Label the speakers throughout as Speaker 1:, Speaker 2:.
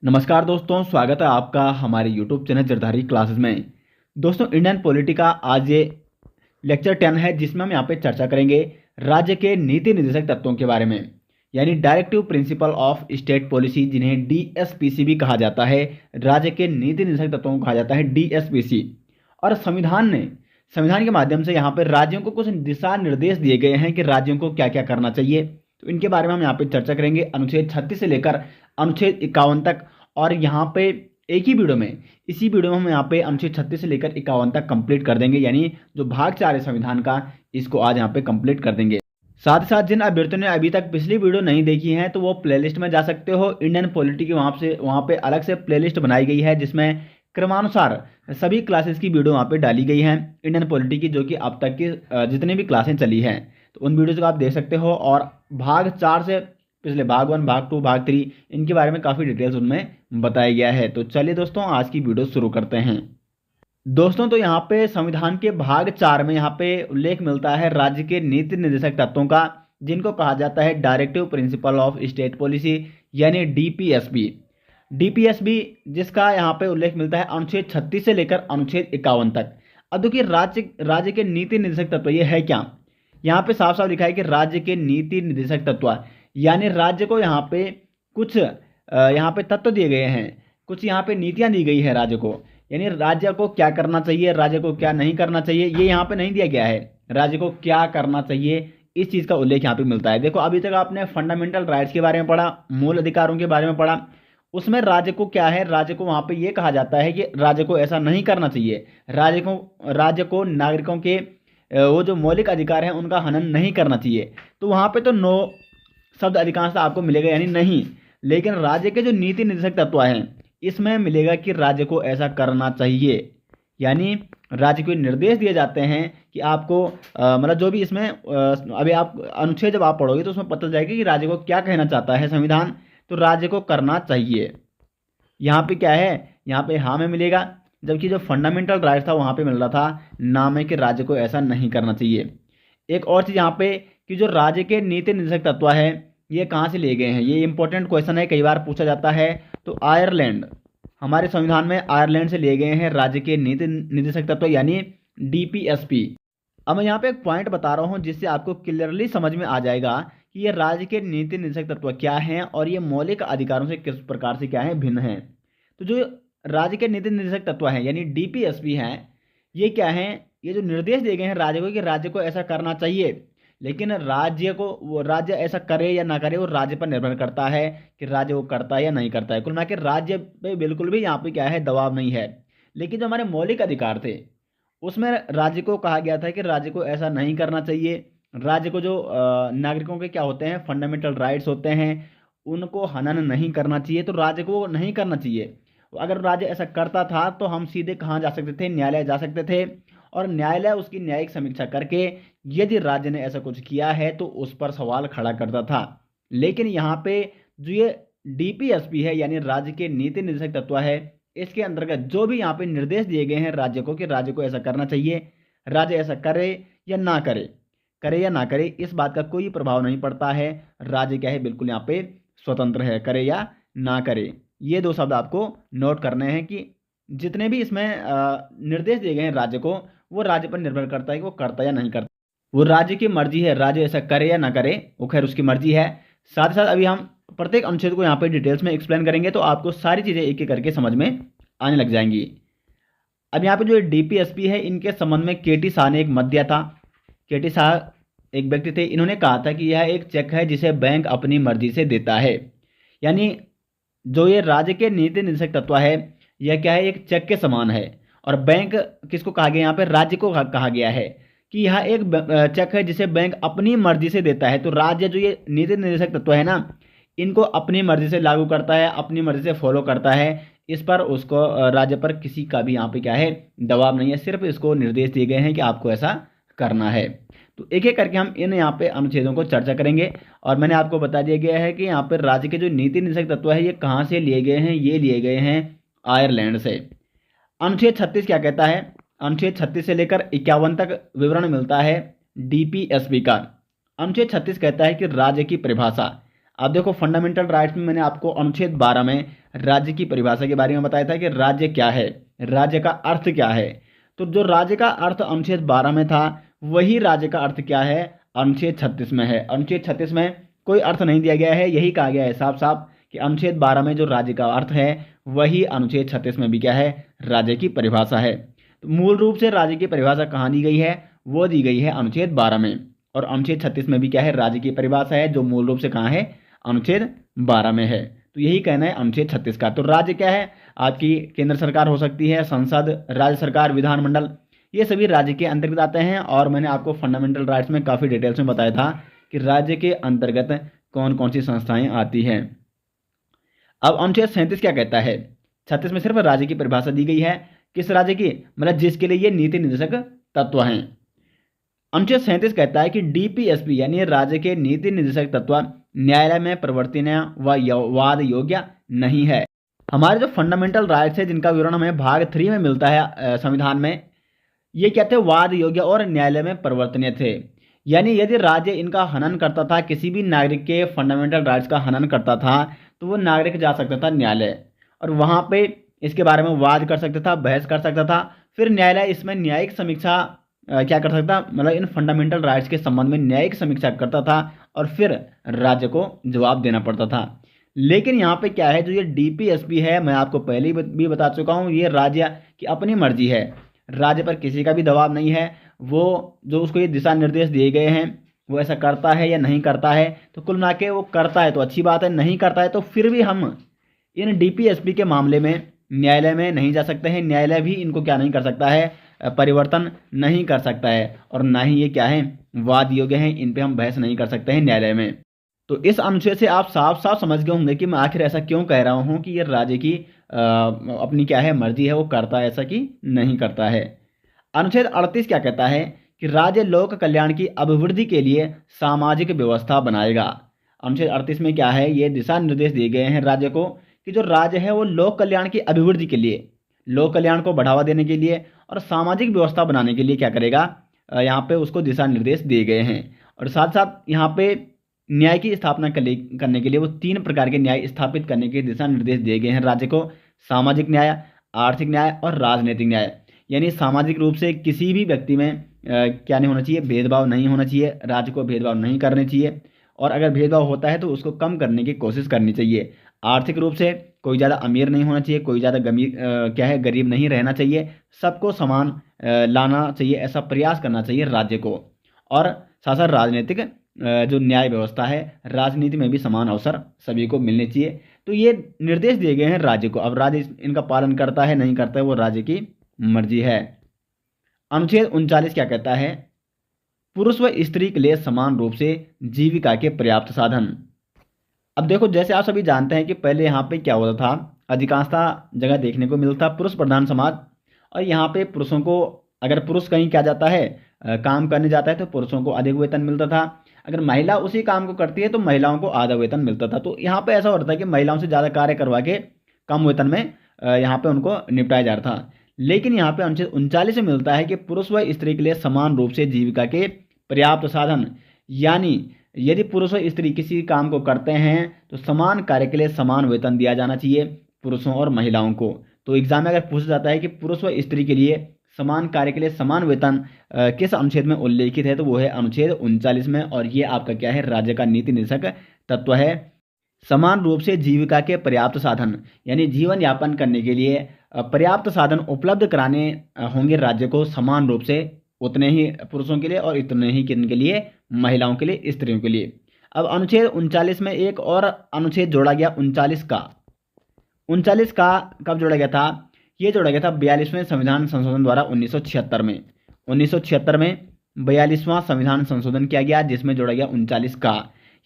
Speaker 1: नमस्कार दोस्तों, स्वागत है आपका हमारे YouTube चैनल जरधारी क्लासेस में। दोस्तों, इंडियन पॉलिटी का आज ये लेक्चर 10 है, जिसमें हम यहाँ पे चर्चा करेंगे राज्य के नीति निर्देशक तत्वों के बारे में, यानी directive principle of state policy, जिन्हें डीएसपीसी भी कहा जाता है। राज्य के नीति निर्देशक तत्वों को कहा जाता है डीएसपीसी। और संविधान के माध्यम से यहाँ पे राज्यों को कुछ दिशा निर्देश दिए गए हैं कि राज्यों को क्या क्या करना चाहिए। तो इनके बारे में हम यहाँ पे चर्चा करेंगे, अनुच्छेद 36 से लेकर अनुच्छेद 51 तक। और यहाँ पे एक ही वीडियो में, इसी वीडियो में हम यहाँ पे अनुच्छेद 36 से लेकर 51 तक कंप्लीट कर देंगे, यानी जो भाग 4 है संविधान का, इसको आज यहाँ पे कंप्लीट कर देंगे। साथ ही साथ जिन अभ्यर्थियों ने अभी तक पिछली वीडियो नहीं देखी है, तो वो प्लेलिस्ट में जा सकते हो। इंडियन पॉलिटी की वहाँ पे अलग से प्लेलिस्ट बनाई गई है, जिसमें क्रमानुसार सभी क्लासेस की वीडियो वहाँ पे डाली गई है इंडियन पॉलिटी की, जो कि अब तक की जितनी भी क्लासें चली हैं, तो उन वीडियोज़ को आप देख सकते हो। और भाग 4 से पिछले भाग 1, भाग 2, भाग 3, इनके बारे में काफ़ी डिटेल्स उनमें बताया गया है। तो चलिए दोस्तों, आज की वीडियो शुरू करते हैं। दोस्तों, तो यहाँ पे संविधान के भाग 4 में यहाँ पे उल्लेख मिलता है राज्य के नीति निर्देशक तत्वों का, जिनको कहा जाता है directive principle of state policy, यानी डीपीएसबी। डीपीएसबी जिसका यहाँ पे उल्लेख मिलता है अनुच्छेद 36 से लेकर अनुच्छेद 51 तक। अब देखिए, राज्य के नीति निर्देशक तत्व ये है क्या। यहाँ पे साफ साफ लिखा है कि राज्य के नीति निर्देशक तत्व, यानी राज्य को यहाँ पे कुछ यहाँ पे तत्व दिए गए हैं, कुछ यहाँ पे नीतियाँ दी गई है राज्य को, यानी राज्य को क्या करना चाहिए, राज्य को क्या नहीं करना चाहिए, ये यहाँ पे नहीं दिया गया है। राज्य को क्या करना चाहिए, इस चीज़ का उल्लेख यहाँ पे मिलता है। देखो, अभी तक आपने फंडामेंटल राइट्स के बारे में पढ़ा, मूल अधिकारों के बारे में पढ़ा। उसमें राज्य को क्या है, राज्य को वहाँ पे ये कहा जाता है कि राज्य को ऐसा नहीं करना चाहिए। राज्य को नागरिकों के वो जो मौलिक अधिकार हैं उनका हनन नहीं करना चाहिए। तो वहाँ पे तो नो शब्द अधिकांशतः आपको मिलेगा, यानी नहीं। लेकिन राज्य के जो नीति निर्देशक तत्व हैं, इसमें मिलेगा कि राज्य को ऐसा करना चाहिए, यानी राज्य को निर्देश दिए जाते हैं कि आपको मतलब जो भी इसमें अभी आप अनुच्छेद जब आप पढ़ोगे तो उसमें पता चल जाएगा कि राज्य को क्या कहना चाहता है संविधान। तो राज्य को करना चाहिए, यहाँ पे क्या है, यहाँ पे हाँ में मिलेगा। जबकि जो फंडामेंटल राइट था वहाँ पे मिल रहा था ना में कि राज्य को ऐसा नहीं करना चाहिए। एक और चीज़ यहाँ पे कि जो राज्य के नीति निर्देशक तत्व है, ये कहाँ से लिए गए हैं, ये इंपॉर्टेंट क्वेश्चन है, कई बार पूछा जाता है। तो आयरलैंड, हमारे संविधान में आयरलैंड से लिए गए हैं राज्य के नीति निर्देशक तत्व, यानी डीपीएसपी। अब मैं यहाँ पे एक पॉइंट बता रहा हूँ जिससे आपको क्लियरली समझ में आ जाएगा कि ये राज्य के नीति निर्देशक तत्व क्या हैं और ये मौलिक अधिकारों से किस प्रकार से क्या है, भिन्न है। तो जो राज्य के नीति निर्देशक तत्व हैं, यानी डीपीएसपी हैं, ये क्या हैं, ये जो निर्देश दिए गए हैं राज्य को कि राज्य को ऐसा करना चाहिए। लेकिन राज्य ऐसा करे या ना करे, वो राज्य पर निर्भर करता है कि राज्य वो करता है या नहीं करता है। कुल मिला के राज्य पे बिल्कुल भी यहाँ पे क्या है, दबाव नहीं है। लेकिन जो हमारे मौलिक अधिकार थे, उसमें राज्य को कहा गया था कि राज्य को ऐसा नहीं करना चाहिए। राज्य को जो नागरिकों के क्या होते हैं, फंडामेंटल राइट्स होते हैं, उनको हनन नहीं करना चाहिए। तो राज्य को नहीं करना चाहिए। अगर राज्य ऐसा करता था तो हम सीधे कहाँ जा सकते थे, न्यायालय जा सकते थे, और न्यायालय उसकी न्यायिक समीक्षा करके यदि राज्य ने ऐसा कुछ किया है तो उस पर सवाल खड़ा करता था। लेकिन यहाँ पे जो ये डीपीएसपी है, यानी राज्य के नीति निर्देशक तत्व है, इसके अंतर्गत जो भी यहाँ पे निर्देश दिए गए हैं राज्य को कि राज्य को ऐसा करना चाहिए, राज्य ऐसा करे या ना करे, इस बात का कोई प्रभाव नहीं पड़ता है। राज्य क्या है, बिल्कुल यहाँ पे स्वतंत्र है, करे या ना करे। ये दो शब्द आपको नोट करने हैं कि जितने भी इसमें निर्देश दिए गए हैं राज्य को, वो राज्य पर निर्भर करता है कि वो करता या नहीं करता। वो राज्य की मर्जी है, राज्य ऐसा करे या ना करे, वो खैर उसकी मर्जी है। साथ ही साथ अभी हम प्रत्येक अनुच्छेद को यहाँ पे डिटेल्स में एक्सप्लेन करेंगे, तो आपको सारी चीज़ें एक एक करके समझ में आने लग जाएंगी। अब यहाँ पे जो डीपीएसपी है, इनके संबंध में केटी शाह ने एक मत दिया था। केटी शाह एक व्यक्ति थे, इन्होंने कहा था कि यह एक चेक है जिसे बैंक अपनी मर्जी से देता है। यानी जो ये राज्य के नीति निर्देशक तत्व है, यह क्या है, एक चेक के समान है। और बैंक किसको कहा गया, यहाँ पे राज्य को कहा गया है कि यह एक चेक है जिसे बैंक अपनी मर्जी से देता है। तो राज्य जो ये नीति निर्देशक तत्व है ना, इनको अपनी मर्जी से लागू करता है, अपनी मर्जी से फॉलो करता है। इस पर उसको राज्य पर किसी का भी यहाँ पे क्या है, दबाव नहीं है, सिर्फ इसको निर्देश दिए गए हैं कि आपको ऐसा करना है। तो एक एक करके हम इन यहाँ पे अनुच्छेदों को चर्चा करेंगे। और मैंने आपको बता दिया गया है कि यहाँ पर राज्य के जो नीति निर्देशक तत्व है, ये कहाँ से लिए गए हैं, ये लिए गए हैं आयरलैंड से। अनुच्छेद 36 क्या कहता है, अनुच्छेद 36 से लेकर 51 तक विवरण मिलता है डीपीएसपी का। अनुच्छेद 36 कहता है कि राज्य की परिभाषा। अब देखो, फंडामेंटल राइट्स में मैंने आपको अनुच्छेद 12 में राज्य की परिभाषा के बारे में बताया था कि राज्य क्या है, राज्य का अर्थ क्या है। तो जो राज्य का अर्थ अनुच्छेद 12 में था, वही राज्य का अर्थ क्या है अनुच्छेद 36 में है। अनुच्छेद 36 में कोई अर्थ नहीं दिया गया है, यही कहा गया है साफ साफ कि अनुच्छेद 12 में जो राज्य का अर्थ है वही अनुच्छेद 36 में भी क्या है, राज्य की परिभाषा है। तो मूल रूप से राज्य की परिभाषा कहाँ दी गई है, वो दी गई है अनुच्छेद 12 में, और अनुच्छेद 36 में भी क्या है, राज्य की परिभाषा है, जो मूल रूप से कहाँ है, अनुच्छेद 12 में है। तो यही कहना है अनुच्छेद 36 का। तो राज्य क्या है, आपकी केंद्र सरकार हो सकती है, संसद, राज्य सरकार, विधानमंडल, ये सभी राज्य के अंतर्गत आते हैं। और मैंने आपको फंडामेंटल राइट्स में काफ़ी डिटेल्स में बताया था कि राज्य के अंतर्गत कौन कौन सी संस्थाएं आती हैं। अब अनुच्छेद 37 क्या कहता है, 36 में सिर्फ राज्य की परिभाषा दी गई है। किस राज्य की, मतलब जिसके लिए ये नीति निर्देशक तत्व हैं। अनुच्छेद 37 कहता है कि डीपीएसपी यानी राज्य के नीति निर्देशक तत्व न्यायालय में परिवर्तनीय व वाद योग्य नहीं है। हमारे जो फंडामेंटल राइट्स है जिनका विवरण हमें भाग 3 में मिलता है संविधान में, ये क्या थे, वाद योग्य और न्यायालय में परिवर्तनीय थे। यानी यदि राज्य इनका हनन करता था, किसी भी नागरिक के फंडामेंटल राइट्स का हनन करता था, तो वो नागरिक जा सकता था न्यायालय और वहाँ पे इसके बारे में वाद कर सकता था, बहस कर सकता था। फिर न्यायालय इसमें न्यायिक समीक्षा क्या कर सकता, मतलब इन फंडामेंटल राइट्स के संबंध में न्यायिक समीक्षा करता था और फिर राज्य को जवाब देना पड़ता था। लेकिन यहाँ पे क्या है, जो ये डीपीएसपी है, मैं आपको पहले भी बता चुका हूँ, ये राज्य की अपनी मर्जी है, राज्य पर किसी का भी दबाव नहीं है। वो जो उसको ये दिशा निर्देश दिए गए हैं वो ऐसा करता है या नहीं करता है, तो कुल मिला के वो करता है तो अच्छी बात है, नहीं करता है तो फिर भी हम इन डीपीएसपी के मामले में न्यायालय में नहीं जा सकते हैं। न्यायालय भी इनको क्या नहीं कर सकता है, परिवर्तन नहीं कर सकता है, और ना ही ये क्या है, वाद योग्य हैं, इन पे हम बहस नहीं कर सकते हैं न्यायालय में। तो इस अनुच्छेद से आप साफ साफ समझ गए होंगे कि मैं आखिर ऐसा क्यों कह रहा हूँ कि ये राज्य की अपनी क्या है मर्जी है, वो करता है ऐसा कि नहीं करता है। अनुच्छेद 38 क्या कहता है कि राज्य लोक कल्याण की अभिवृद्धि के लिए सामाजिक व्यवस्था बनाएगा। अनुच्छेद 38 में क्या है, ये दिशा निर्देश दिए गए हैं राज्य को कि जो राज्य है वो लोक कल्याण की अभिवृद्धि के लिए, लोक कल्याण को बढ़ावा देने के लिए और सामाजिक व्यवस्था बनाने के लिए क्या करेगा, यहाँ पे उसको दिशा निर्देश दिए गए हैं। और साथ साथ यहाँ पे न्याय की स्थापना करने के लिए वो 3 प्रकार के न्याय स्थापित करने के दिशा निर्देश दिए गए हैं राज्य को, सामाजिक न्याय, आर्थिक न्याय और राजनीतिक न्याय। यानी सामाजिक रूप से किसी भी व्यक्ति में क्या नहीं होना चाहिए, भेदभाव नहीं होना चाहिए, राज्य को भेदभाव नहीं करने चाहिए, और अगर भेदभाव होता है तो उसको कम करने की कोशिश करनी चाहिए। आर्थिक रूप से कोई ज़्यादा अमीर नहीं होना चाहिए, कोई ज़्यादा क्या है गरीब नहीं रहना चाहिए, सबको समान लाना चाहिए, ऐसा प्रयास करना चाहिए राज्य को। और साथ साथ राजनीतिक जो न्याय व्यवस्था है, राजनीति में भी समान अवसर सभी को मिलने चाहिए। तो ये निर्देश दिए गए हैं राज्य को। अब राज्य इनका पालन करता है नहीं करता है वो राज्य की मर्जी है। अनुच्छेद 39 क्या कहता है, पुरुष व स्त्री के लिए समान रूप से जीविका के पर्याप्त साधन। अब देखो, जैसे आप सभी जानते हैं कि पहले यहाँ पे क्या होता था, अधिकांशतः जगह देखने को मिलता पुरुष प्रधान समाज, और यहाँ पे पुरुषों को, अगर पुरुष कहीं क्या जाता है काम करने जाता है तो पुरुषों को अधिक वेतन मिलता था, अगर महिला उसी काम को करती है तो महिलाओं को आधा वेतन मिलता था। तो यहाँ पे ऐसा होता है कि महिलाओं से ज़्यादा कार्य करवा के कम वेतन में यहाँ पे उनको निपटाया जा रहा था। लेकिन यहाँ पे अनुच्छेद 39 में मिलता है कि पुरुष व स्त्री के लिए समान रूप से जीविका के पर्याप्त साधन, यानी यदि पुरुष और स्त्री किसी काम को करते हैं तो समान कार्य के लिए समान वेतन दिया जाना चाहिए पुरुषों और महिलाओं को। तो एग्जाम में अगर पूछा जाता है कि पुरुष व स्त्री के लिए समान कार्य के लिए समान वेतन किस अनुच्छेद में उल्लेखित है, तो वो है अनुच्छेद 39 में, और ये आपका क्या है, राज्य का नीति निर्देशक तत्व है। समान रूप से जीविका के पर्याप्त साधन, यानी जीवन यापन करने के लिए पर्याप्त साधन उपलब्ध कराने होंगे राज्य को समान रूप से, उतने ही पुरुषों के लिए और इतने ही किन के लिए, महिलाओं के लिए, स्त्रियों के लिए। अब अनुच्छेद 39 में एक और अनुच्छेद जोड़ा गया 39 का। 39 का कब जोड़ा गया था, ये जोड़ा गया था 42वें संविधान संशोधन द्वारा 1976 में। 1976 में 42वां संविधान संशोधन किया गया जिसमें जोड़ा गया 39 का।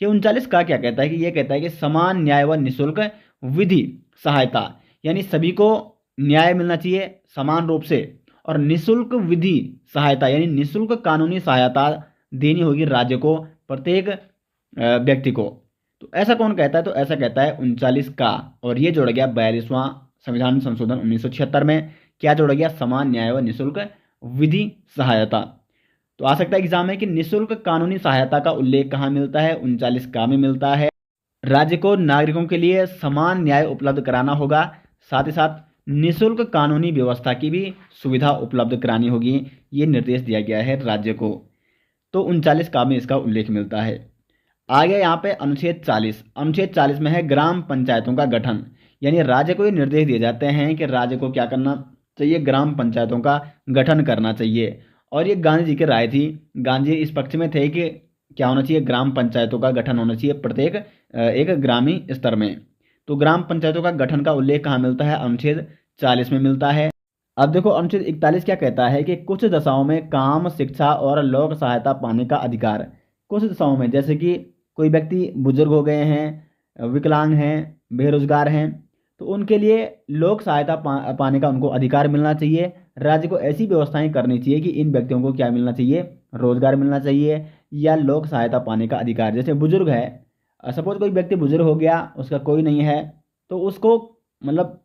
Speaker 1: ये 39 का क्या कहता है कि ये कहता है कि समान न्याय व निःशुल्क विधि सहायता, यानी सभी को न्याय मिलना चाहिए समान रूप से, और निःशुल्क विधि सहायता यानी निःशुल्क कानूनी सहायता देनी होगी राज्य को, प्रत्येक व्यक्ति को। तो ऐसा कौन कहता है, तो ऐसा कहता है 39 का, और ये जोड़ा गया 42वां संविधान संशोधन 1976 में। क्या जोड़ा गया, समान न्याय व निःशुल्क विधि सहायता। तो आ सकता है एग्जाम में कि निःशुल्क कानूनी सहायता का उल्लेख कहाँ मिलता है, 39 का में मिलता है। राज्य को नागरिकों के लिए समान न्याय उपलब्ध कराना होगा, साथ ही साथ निःशुल्क कानूनी व्यवस्था की भी सुविधा उपलब्ध करानी होगी। ये निर्देश दिया गया है राज्य को। तो 39 का में इसका उल्लेख मिलता है। आगे यहाँ पे अनुच्छेद 40 में है ग्राम पंचायतों का गठन। यानी राज्य को ये निर्देश दिए जाते हैं कि राज्य को क्या करना चाहिए, ग्राम पंचायतों का गठन करना चाहिए। और ये गांधी जी की राय थी। गांधी जी इस पक्ष में थे कि क्या होना चाहिए, ग्राम पंचायतों का गठन होना चाहिए प्रत्येक एक ग्रामीण स्तर में। तो ग्राम पंचायतों का गठन का उल्लेख कहाँ मिलता है, अनुच्छेद 40 में मिलता है। अब देखो अनुच्छेद 41 क्या कहता है कि कुछ दशाओं में काम, शिक्षा और लोक सहायता पाने का अधिकार। कुछ दशाओं में, जैसे कि कोई व्यक्ति बुजुर्ग हो गए हैं, विकलांग हैं, बेरोजगार हैं, तो उनके लिए लोक सहायता पाने का उनको अधिकार मिलना चाहिए। राज्य को ऐसी व्यवस्थाएं करनी चाहिए कि इन व्यक्तियों को क्या मिलना चाहिए, रोजगार मिलना चाहिए या लोक सहायता पाने का अधिकार। जैसे बुजुर्ग है, सपोज कोई व्यक्ति बुजुर्ग हो गया, उसका कोई नहीं है, तो उसको मतलब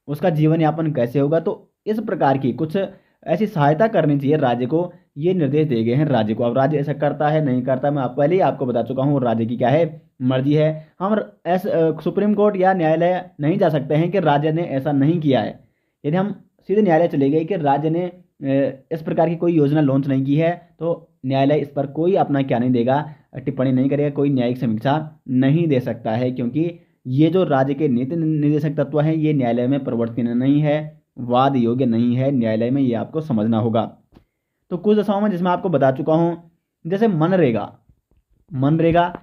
Speaker 1: उसका जीवन यापन कैसे होगा। तो इस प्रकार की कुछ ऐसी सहायता करनी चाहिए राज्य को। ये निर्देश दिए गए हैं राज्य को। अब राज्य ऐसा करता है नहीं करता, मैं पहले ही आपको बता चुका हूँ, राज्य की क्या है, मर्जी है। हम सुप्रीम कोर्ट या न्यायालय नहीं जा सकते हैं कि राज्य ने ऐसा नहीं किया है। यदि हम सीधे न्यायालय चले गए कि राज्य ने इस प्रकार की कोई योजना लॉन्च नहीं की है, तो न्यायालय इस पर कोई अपना क्या नहीं देगा, टिप्पणी नहीं करेगा, कोई न्यायिक समीक्षा नहीं दे सकता है। क्योंकि ये जो राज्य के नीति निर्देशक तत्व हैं, ये न्यायालय में प्रवर्तनीय नहीं है, वाद योग्य नहीं है न्यायालय में, ये आपको समझना होगा। तो कुछ दशाओं में जिसमें आपको बता चुका हूँ, जैसे मनरेगा। मनरेगा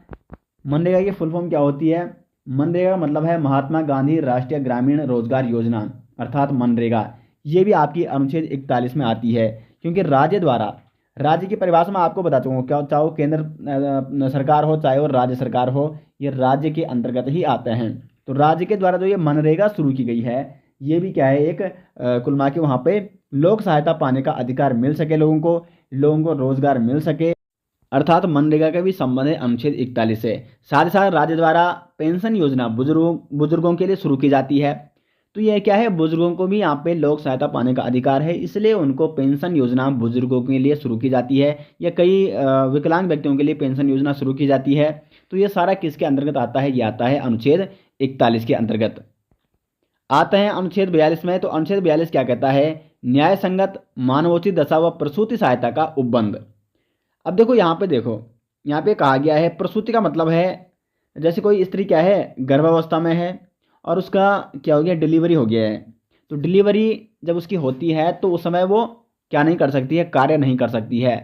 Speaker 1: मनरेगा की फुल फॉर्म क्या होती है? मनरेगा का मतलब है महात्मा गांधी राष्ट्रीय ग्रामीण रोजगार योजना, अर्थात मनरेगा। ये भी आपकी अनुच्छेद 41 में आती है। क्योंकि राज्य द्वारा, राज्य की परिभाषा में आपको बता चुका हूँ, क्या चाहे वो केंद्र सरकार हो चाहे वो राज्य सरकार हो, ये राज्य के अंतर्गत ही आते हैं। तो राज्य के द्वारा जो ये मनरेगा शुरू की गई है, ये भी क्या है, एक कुल मिला के वहाँ पे लोक सहायता पाने का अधिकार मिल सके, लोगों को रोजगार मिल सके, अर्थात मनरेगा का भी संबंध है अनुच्छेद 41 से। साथ ही साथ राज्य द्वारा पेंशन योजना बुजुर्गों के लिए शुरू की जाती है। तो यह क्या है, बुजुर्गों को भी यहाँ पे लोक सहायता पाने का अधिकार है, इसलिए उनको पेंशन योजना बुजुर्गों के लिए शुरू की जाती है, या कई विकलांग व्यक्तियों के लिए पेंशन योजना शुरू की जाती है। तो ये सारा किसके अंतर्गत आता है, ये आता है अनुच्छेद 41 के अंतर्गत। आते हैं अनुच्छेद 42 में। तो अनुच्छेद 42 क्या कहता है, न्याय संगत मानवोचित दशा व प्रसूति सहायता का उपबंध। अब देखो यहाँ पे कहा गया है, प्रसूति का मतलब है जैसे कोई स्त्री क्या है, गर्भावस्था में है और उसका क्या हो गया, डिलीवरी हो गया है। तो डिलीवरी जब उसकी होती है तो उस समय वो क्या नहीं कर सकती है, कार्य नहीं कर सकती है।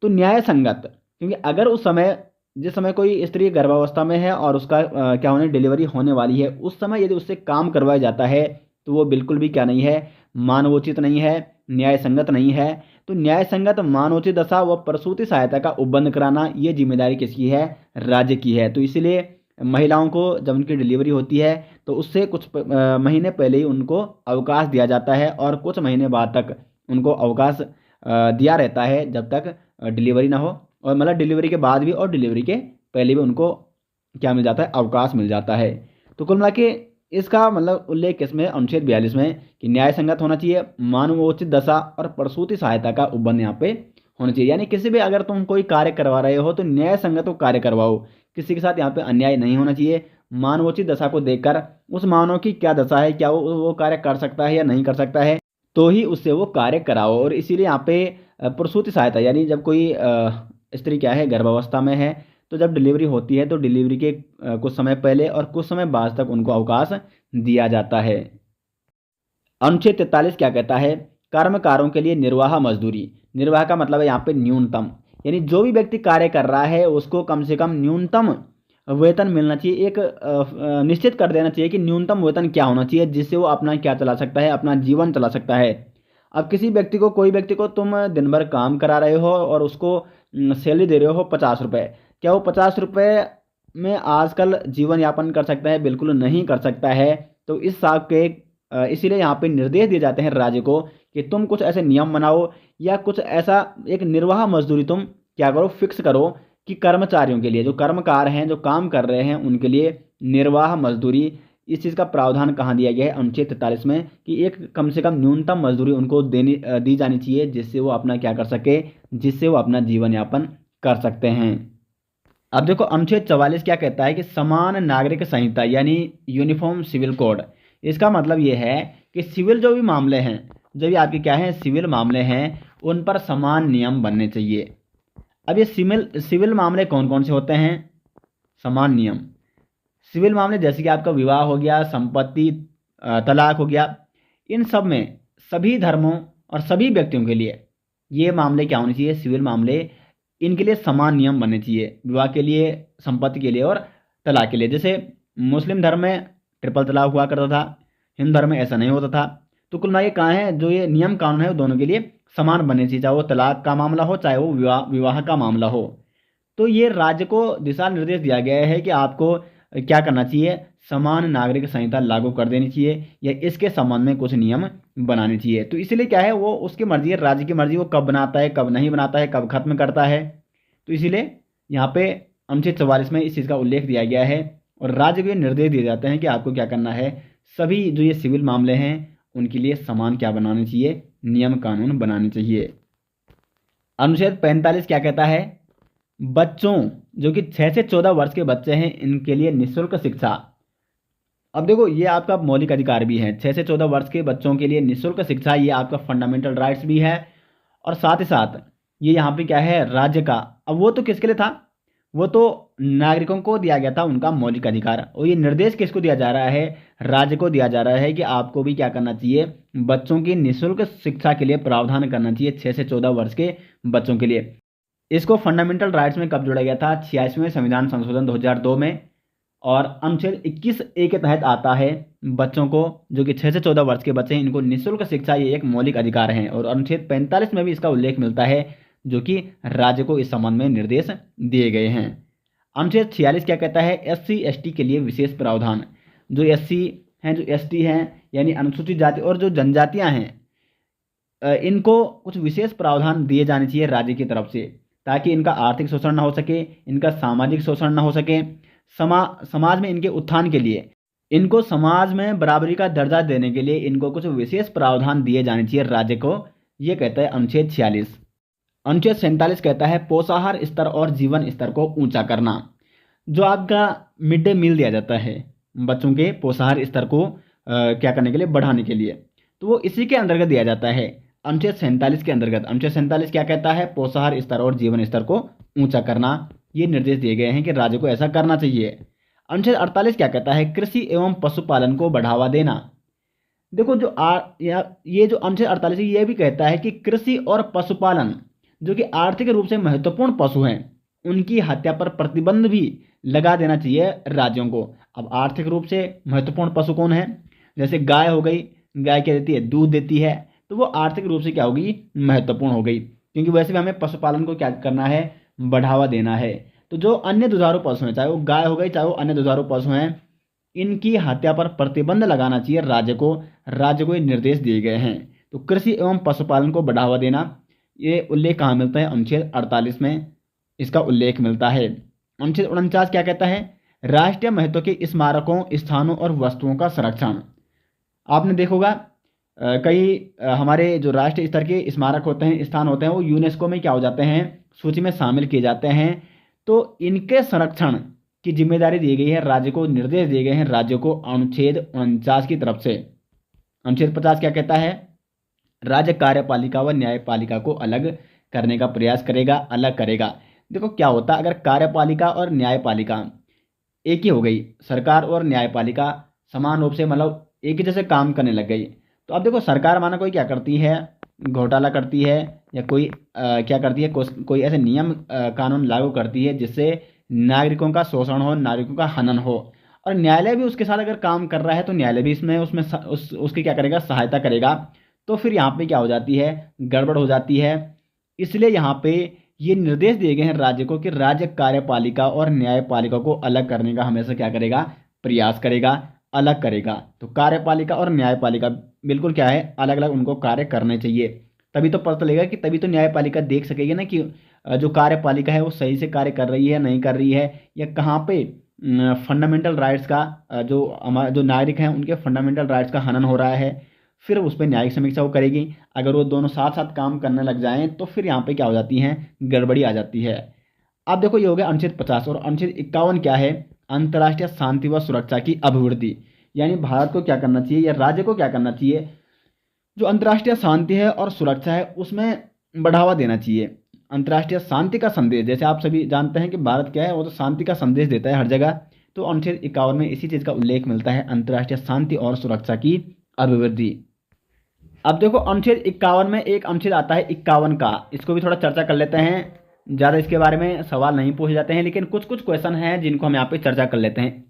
Speaker 1: तो न्याय संगत, क्योंकि अगर उस समय, जिस समय कोई स्त्री गर्भावस्था में है और उसका क्या होने, डिलीवरी होने वाली है, उस समय यदि उससे काम करवाया जाता है तो वो बिल्कुल भी क्या नहीं है, मानवोचित नहीं है, न्याय संगत नहीं है। तो न्याय संगत मानवोचित दशा व प्रसूति सहायता का उपबंध कराना, ये जिम्मेदारी किसकी है, राज्य की है। तो इसलिए महिलाओं को जब उनकी डिलीवरी होती है तो उससे कुछ महीने पहले ही उनको अवकाश दिया जाता है, और कुछ महीने बाद तक उनको अवकाश दिया रहता है जब तक डिलीवरी ना हो, और मतलब डिलीवरी के बाद भी और डिलीवरी के पहले भी उनको क्या मिल जाता है, अवकाश मिल जाता है। तो कुल मिला के इसका मतलब उल्लेख किसमें, अनुच्छेद 42 में, कि न्याय संगत होना चाहिए, मानवोचित दशा और प्रसूति सहायता का उपबंध यहाँ पे होना चाहिए। यानी किसी भी, अगर तुम कोई कार्य करवा रहे हो तो न्याय संगत कार्य करवाओ, किसी के साथ यहाँ पे अन्याय नहीं होना चाहिए। मानवोचित दशा को देखकर उस मानव की क्या दशा है, क्या वो कार्य कर सकता है या नहीं कर सकता है, तो ही उससे वो कार्य कराओ। और इसीलिए यहाँ पे प्रसूति सहायता, यानी जब कोई स्त्री क्या है, गर्भावस्था में है, तो जब डिलीवरी होती है तो डिलीवरी के कुछ समय पहले और कुछ समय बाद तक उनको अवकाश दिया जाता है। अनुच्छेद 43 क्या कहता है, कर्मकारों के लिए निर्वाह मजदूरी। निर्वाह का मतलब है यहाँ पे न्यूनतम, यानी जो भी व्यक्ति कार्य कर रहा है उसको कम से कम न्यूनतम वेतन मिलना चाहिए। एक निश्चित कर देना चाहिए कि न्यूनतम वेतन क्या होना चाहिए, जिससे वो अपना क्या चला सकता है, अपना जीवन चला सकता है। अब किसी व्यक्ति को, कोई व्यक्ति को तुम दिन भर काम करा रहे हो और उसको सैलरी दे रहे हो 50 रुपये, क्या वो 50 रुपये में आजकल जीवन यापन कर सकता है? बिल्कुल नहीं कर सकता है। तो इस हिसाब के इसीलिए यहाँ पे निर्देश दिए जाते हैं राज्य को कि तुम कुछ ऐसे नियम बनाओ या कुछ ऐसा एक निर्वाह मजदूरी तुम क्या करो, फिक्स करो कि कर्मचारियों के लिए, जो कर्मकार हैं, जो काम कर रहे हैं, उनके लिए निर्वाह मजदूरी, इस चीज़ का प्रावधान कहाँ दिया गया है, अनुच्छेद 43 में, कि एक कम से कम न्यूनतम मजदूरी उनको दी जानी चाहिए, जिससे वो अपना क्या कर सके, जिससे वो अपना जीवन यापन कर सकते हैं। अब देखो अनुच्छेद 44 क्या कहता है कि समान नागरिक संहिता यानी यूनिफॉर्म सिविल कोड। इसका मतलब ये है कि सिविल जो भी मामले हैं, जो भी आपके क्या हैं सिविल मामले हैं, उन पर समान नियम बनने चाहिए। अब ये सिविल मामले कौन कौन से होते हैं? समान नियम। सिविल मामले जैसे कि आपका विवाह हो गया, संपत्ति तलाक हो गया, इन सब में सभी धर्मों और सभी व्यक्तियों के लिए ये मामले क्या होने चाहिए? सिविल मामले, इनके लिए समान नियम बनने चाहिए। विवाह के लिए, संपत्ति के लिए और तलाक के लिए। जैसे मुस्लिम धर्म में ट्रिपल तलाक हुआ करता था, हिंदू धर्म में ऐसा नहीं होता था। तो कुल मिला के कहाँ है, जो ये नियम कानून है वो दोनों के लिए समान बनने चाहिए, चाहे वो तलाक का मामला हो, चाहे वो विवाह का मामला हो। तो ये राज्य को दिशा निर्देश दिया गया है कि आपको क्या करना चाहिए? समान नागरिक संहिता लागू कर देनी चाहिए या इसके संबंध में कुछ नियम बनाने चाहिए। तो इसलिए क्या है, वो उसकी मर्जी है, राज्य की मर्जी, वो कब बनाता है, कब नहीं बनाता है, कब खत्म करता है। तो इसीलिए यहाँ पे अनुच्छेद 44 में इस चीज़ का उल्लेख दिया गया है और राज्य को ये निर्देश दिए जाते हैं कि आपको क्या करना है, सभी जो ये सिविल मामले हैं उनके लिए समान क्या बनाने चाहिए? नियम कानून बनाने चाहिए। अनुच्छेद 45 क्या कहता है? बच्चों जो कि 6 से 14 वर्ष के बच्चे हैं, इनके लिए निःशुल्क शिक्षा। अब देखो ये आपका मौलिक अधिकार भी है, 6 से 14 वर्ष के बच्चों के लिए निःशुल्क शिक्षा, ये आपका फंडामेंटल राइट्स भी है। और साथ ही साथ ये यहाँ पे क्या है, राज्य का। अब वो तो किसके लिए था? वो तो नागरिकों को दिया गया था, उनका मौलिक अधिकार। और ये निर्देश किसको दिया जा रहा है? राज्य को दिया जा रहा है कि आपको भी क्या करना चाहिए? बच्चों की निःशुल्क शिक्षा के लिए प्रावधान करना चाहिए 6 से 14 वर्ष के बच्चों के लिए। इसको फंडामेंटल राइट्स में कब जोड़ा गया था? 86वें संविधान संशोधन 2002 में। और अनुच्छेद 21A के तहत आता है बच्चों को, जो कि 6 से 14 वर्ष के बच्चे हैं, इनको निःशुल्क शिक्षा ये एक मौलिक अधिकार है। और अनुच्छेद 45 में भी इसका उल्लेख मिलता है, जो कि राज्य को इस संबंध में निर्देश दिए गए हैं। अनुच्छेद 46 क्या कहता है? SC ST के लिए विशेष प्रावधान। जो SC हैं, जो ST हैं यानी अनुसूचित जाति और जो जनजातियां हैं, इनको कुछ विशेष प्रावधान दिए जाने चाहिए राज्य की तरफ से, ताकि इनका आर्थिक शोषण ना हो सके, इनका सामाजिक शोषण ना हो सके। समाज में इनके उत्थान के लिए, इनको समाज में बराबरी का दर्जा देने के लिए इनको कुछ विशेष प्रावधान दिए जाने चाहिए राज्य को। ये कहता है अनुच्छेद 46। अनुच्छेद 47 कहता है पोषाहार स्तर और जीवन स्तर को ऊंचा करना। जो आपका मिड डे मील दिया जाता है बच्चों के पोषाहार स्तर को क्या करने के लिए? बढ़ाने के लिए, तो वो इसी के अंतर्गत दिया जाता है, अनुच्छेद 47 के अंतर्गत। अनुच्छेद 47 क्या कहता है? पोषाहार स्तर और जीवन स्तर को ऊंचा करना। ये निर्देश दिए गए हैं कि राज्य को ऐसा करना चाहिए। अनुच्छेद 48 क्या कहता है? कृषि एवं पशुपालन को बढ़ावा देना। देखो ये जो अनुच्छेद 48 है, ये भी कहता है कि कृषि और पशुपालन जो कि आर्थिक रूप से महत्वपूर्ण पशु हैं, उनकी हत्या पर प्रतिबंध भी लगा देना चाहिए राज्यों को। अब आर्थिक रूप से महत्वपूर्ण पशु कौन है? जैसे गाय हो गई, गाय क्या देती है? दूध देती है, तो वो आर्थिक रूप से क्या होगी? महत्वपूर्ण हो गई, क्योंकि वैसे भी हमें पशुपालन को क्या करना है? बढ़ावा देना है। तो जो अन्य दुधारू पशु हैं, चाहे वो गाय हो गई, चाहे वो अन्य दुधारू पशु हैं, इनकी हत्या पर प्रतिबंध लगाना चाहिए राज्य को। राज्य को ये निर्देश दिए गए हैं। तो कृषि एवं पशुपालन को बढ़ावा देना, ये उल्लेख कहाँ मिलता है? अनुच्छेद 48 में इसका उल्लेख मिलता है। अनुच्छेद 49 क्या कहता है? राष्ट्रीय महत्व के स्मारकों, स्थानों और वस्तुओं का संरक्षण। आपने देखोगा कई हमारे जो राष्ट्रीय स्तर के स्मारक होते हैं, स्थान होते हैं, वो यूनेस्को में क्या हो जाते हैं? सूची में शामिल किए जाते हैं। तो इनके संरक्षण की जिम्मेदारी दी गई है राज्य को, निर्देश दिए गए हैं राज्य को अनुच्छेद 49 की तरफ से। अनुच्छेद 50 क्या कहता है? राज्य कार्यपालिका व न्यायपालिका को अलग करने का प्रयास करेगा, अलग करेगा। देखो क्या होता है, अगर कार्यपालिका और न्यायपालिका एक ही हो गई, सरकार और न्यायपालिका समान रूप से मतलब एक ही जैसे काम करने लग गई, तो अब देखो सरकार माना कोई क्या करती है? घोटाला करती है, या कोई क्या करती है? कोई ऐसे नियम कानून लागू करती है जिससे नागरिकों का शोषण हो, नागरिकों का हनन हो। और न्यायालय भी उसके साथ अगर काम कर रहा है, तो न्यायालय भी इसमें उसकी क्या करेगा? सहायता करेगा। तो फिर यहाँ पे क्या हो जाती है? गड़बड़ हो जाती है। इसलिए यहाँ पे ये निर्देश दिए गए हैं राज्य को कि राज्य कार्यपालिका और न्यायपालिका को अलग करने का हमेशा क्या करेगा? प्रयास करेगा, अलग करेगा। तो कार्यपालिका और न्यायपालिका बिल्कुल क्या है? अलग अलग उनको कार्य करने चाहिए। तभी तो पता चलेगा कि तभी तो न्यायपालिका देख सकेगी ना कि जो कार्यपालिका है वो सही से कार्य कर रही है, नहीं कर रही है, या कहाँ पे फंडामेंटल राइट्स का जो हमारे जो नागरिक हैं उनके फंडामेंटल राइट्स का हनन हो रहा है। फिर उस पर न्यायिक समीक्षा वो करेगी। अगर वो दोनों साथ साथ काम करने लग जाएं तो फिर यहाँ पे क्या हो जाती हैं? गड़बड़ी आ जाती है। अब देखो ये हो गया अनुच्छेद 50 और अनुच्छेद 51 क्या है, अंतर्राष्ट्रीय शांति व सुरक्षा की अभिवृद्धि। यानी भारत को क्या करना चाहिए या राज्य को क्या करना चाहिए, जो अंतर्राष्ट्रीय शांति है और सुरक्षा है उसमें बढ़ावा देना चाहिए। अंतर्राष्ट्रीय शांति का संदेश, जैसे आप सभी जानते हैं कि भारत क्या है, वो तो शांति का संदेश देता है हर जगह। तो अनुच्छेद 51 में इसी चीज़ का उल्लेख मिलता है, अंतर्राष्ट्रीय शांति और सुरक्षा की अभिवृद्धि। अब देखो अनुच्छेद 51 में एक अनुच्छेद आता है 51 का, इसको भी थोड़ा चर्चा कर लेते हैं। ज़्यादा इसके बारे में सवाल नहीं पूछे जाते हैं, लेकिन कुछ कुछ क्वेश्चन हैं जिनको हम यहाँ पे चर्चा कर लेते हैं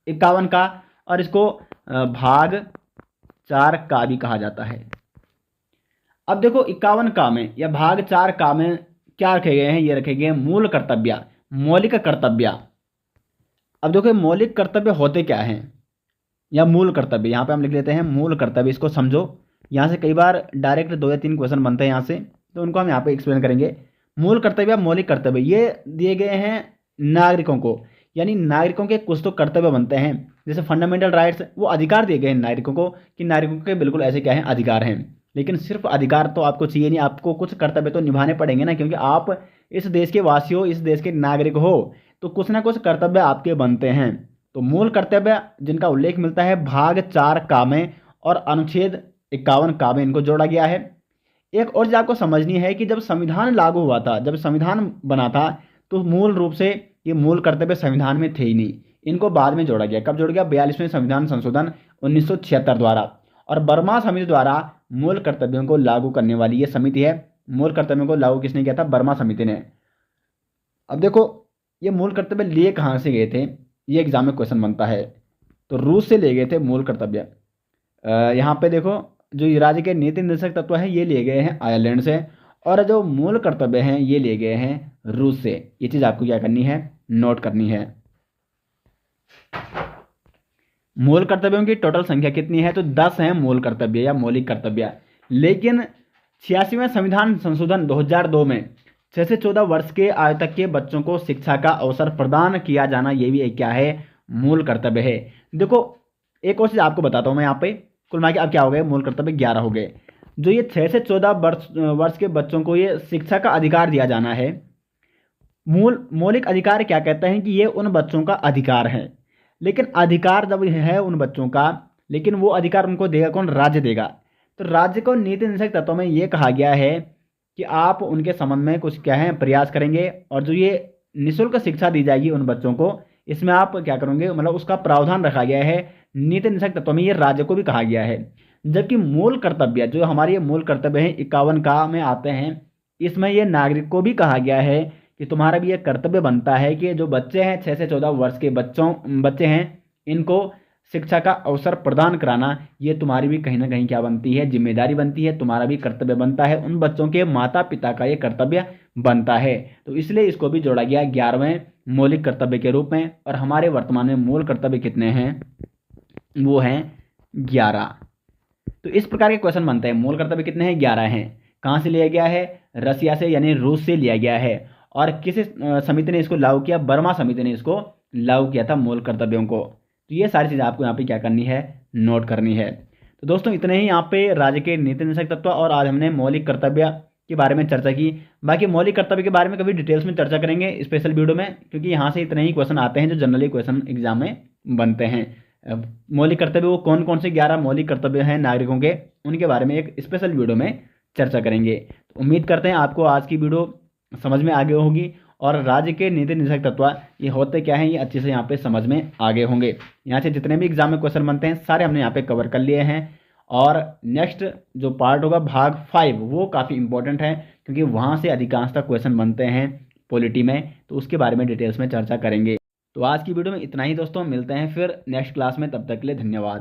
Speaker 1: 51 का, और इसको भाग 4 का भी कहा जाता है। अब देखो 51 का में या भाग 4 का में क्या रखे गए हैं, ये रखे गए हैं मूल कर्तव्य, मौलिक कर्तव्य। अब देखो मौलिक कर्तव्य होते क्या हैं या मूल कर्तव्य, यहाँ पे हम लिख लेते हैं मूल कर्तव्य, इसको समझो। यहाँ से कई बार डायरेक्ट 2 या 3 क्वेश्चन बनते हैं यहाँ से, तो उनको हम यहाँ पे एक्सप्लेन करेंगे। मूल कर्तव्य, मौलिक कर्तव्य ये दिए गए हैं नागरिकों को, यानी नागरिकों के कुछ तो कर्तव्य बनते हैं, जैसे फंडामेंटल राइट्स, वो अधिकार दिए गए हैं नागरिकों को कि नागरिकों के बिल्कुल ऐसे क्या हैं, अधिकार हैं। लेकिन सिर्फ अधिकार तो आपको चाहिए नहीं, आपको कुछ कर्तव्य तो निभाने पड़ेंगे ना, क्योंकि आप इस देश के वासी हो, इस देश के नागरिक हो, तो कुछ ना कुछ कर्तव्य आपके बनते हैं। तो मूल कर्तव्य जिनका उल्लेख मिलता है भाग 4 का में और अनुच्छेद 51 का में, इनको जोड़ा गया है। एक और चीज आपको समझनी है कि जब संविधान लागू हुआ था, जब संविधान बना था, तो मूल रूप से ये मूल कर्तव्य संविधान में थे ही नहीं, इनको बाद में जोड़ा गया। कब जोड़ा गया? 42वें संविधान संशोधन 1976 द्वारा, और बर्मा समिति द्वारा मूल कर्तव्यों को लागू करने वाली ये समिति है। मूल कर्तव्यों को लागू किसने किया था? बर्मा समिति ने। अब देखो ये मूल कर्तव्य लिए कहाँ से गए थे, ये एग्जाम में क्वेश्चन बनता है। तो रूस से ले गए थे मूल कर्तव्य। यहाँ पे देखो जो ये राज्य के नीति निर्देशक तत्व हैं ये लिए गए हैं आयरलैंड से, और जो मूल कर्तव्य हैं ये लिए गए हैं रूस से। ये चीज़ आपको क्या करनी है, नोट करनी है। मूल कर्तव्यों की टोटल संख्या कितनी है? तो 10 हैं मूल कर्तव्य या मौलिक कर्तव्य। लेकिन 86वें संविधान संशोधन 2002 में 6 से 14 वर्ष के आयु तक के बच्चों को शिक्षा का अवसर प्रदान किया जाना, ये भी एक क्या है, मूल कर्तव्य है। देखो एक और चीज़ आपको बताता हूँ मैं यहाँ पे, कुल मिला के अब क्या हो गए, मूल कर्तव्य 11 हो गए। जो ये 6 से 14 वर्ष के बच्चों को ये शिक्षा का अधिकार दिया जाना है, मौलिक अधिकार क्या कहते हैं कि ये उन बच्चों का अधिकार है। लेकिन अधिकार जब है उन बच्चों का, लेकिन वो अधिकार उनको देगा कौन? राज्य देगा। तो राज्य को नीति निर्देशक तत्वों में ये कहा गया है कि आप उनके संबंध में कुछ क्या है, प्रयास करेंगे, और जो ये निःशुल्क शिक्षा दी जाएगी उन बच्चों को, इसमें आप क्या करोगे, मतलब उसका प्रावधान रखा गया है नीति निर्देशक तत्वों में, ये राज्य को भी कहा गया है। जबकि मूल कर्तव्य, जो हमारे ये मूल कर्तव्य हैं 51 का में आते हैं, इसमें ये नागरिक को भी कहा गया है कि तुम्हारा भी ये कर्तव्य बनता है कि जो बच्चे हैं 6 से 14 वर्ष के बच्चे हैं, इनको शिक्षा का अवसर प्रदान कराना, ये तुम्हारी भी कहीं ना कहीं क्या बनती है, जिम्मेदारी बनती है, तुम्हारा भी कर्तव्य बनता है, उन बच्चों के माता पिता का ये कर्तव्य बनता है। तो इसलिए इसको भी जोड़ा गया 11वें मौलिक कर्तव्य के रूप में। और हमारे वर्तमान में मूल कर्तव्य कितने हैं? वो हैं 11। तो इस प्रकार के क्वेश्चन बनते हैं। मूल कर्तव्य कितने हैं? 11 हैं। कहाँ से लिया गया है? रसिया से, यानी रूस से लिया गया है। और किस समिति ने इसको लागू किया? बर्मा समिति ने इसको लागू किया था मूल कर्तव्यों को। तो ये सारी चीज़ें आपको यहाँ पे क्या करनी है, नोट करनी है। तो दोस्तों इतने ही यहाँ पे राज्य के नीति निर्देशक तत्व और आज हमने मौलिक कर्तव्य के बारे में चर्चा की। बाकी मौलिक कर्तव्य के बारे में कभी डिटेल्स में चर्चा करेंगे स्पेशल वीडियो में, क्योंकि यहाँ से इतने ही क्वेश्चन आते हैं जो जनरली क्वेश्चन एग्जाम में बनते हैं। मौलिक कर्तव्य वो कौन कौन से 11 मौलिक कर्तव्य हैं नागरिकों के, उनके बारे में एक स्पेशल वीडियो में चर्चा करेंगे। तो उम्मीद करते हैं आपको आज की वीडियो समझ में आ गई होगी, और राज्य के नीति निर्देशक तत्व ये होते क्या हैं ये अच्छे से यहाँ पे समझ में आ गए होंगे। यहाँ से जितने भी एग्जाम में क्वेश्चन बनते हैं सारे हमने यहाँ पे कवर कर लिए हैं। और नेक्स्ट जो पार्ट होगा भाग 5, वो काफ़ी इंपॉर्टेंट है, क्योंकि वहाँ से अधिकांशतः क्वेश्चन बनते हैं पॉलिटी में, तो उसके बारे में डिटेल्स में चर्चा करेंगे। तो आज की वीडियो में इतना ही दोस्तों, मिलते हैं फिर नेक्स्ट क्लास में, तब तक के लिए धन्यवाद।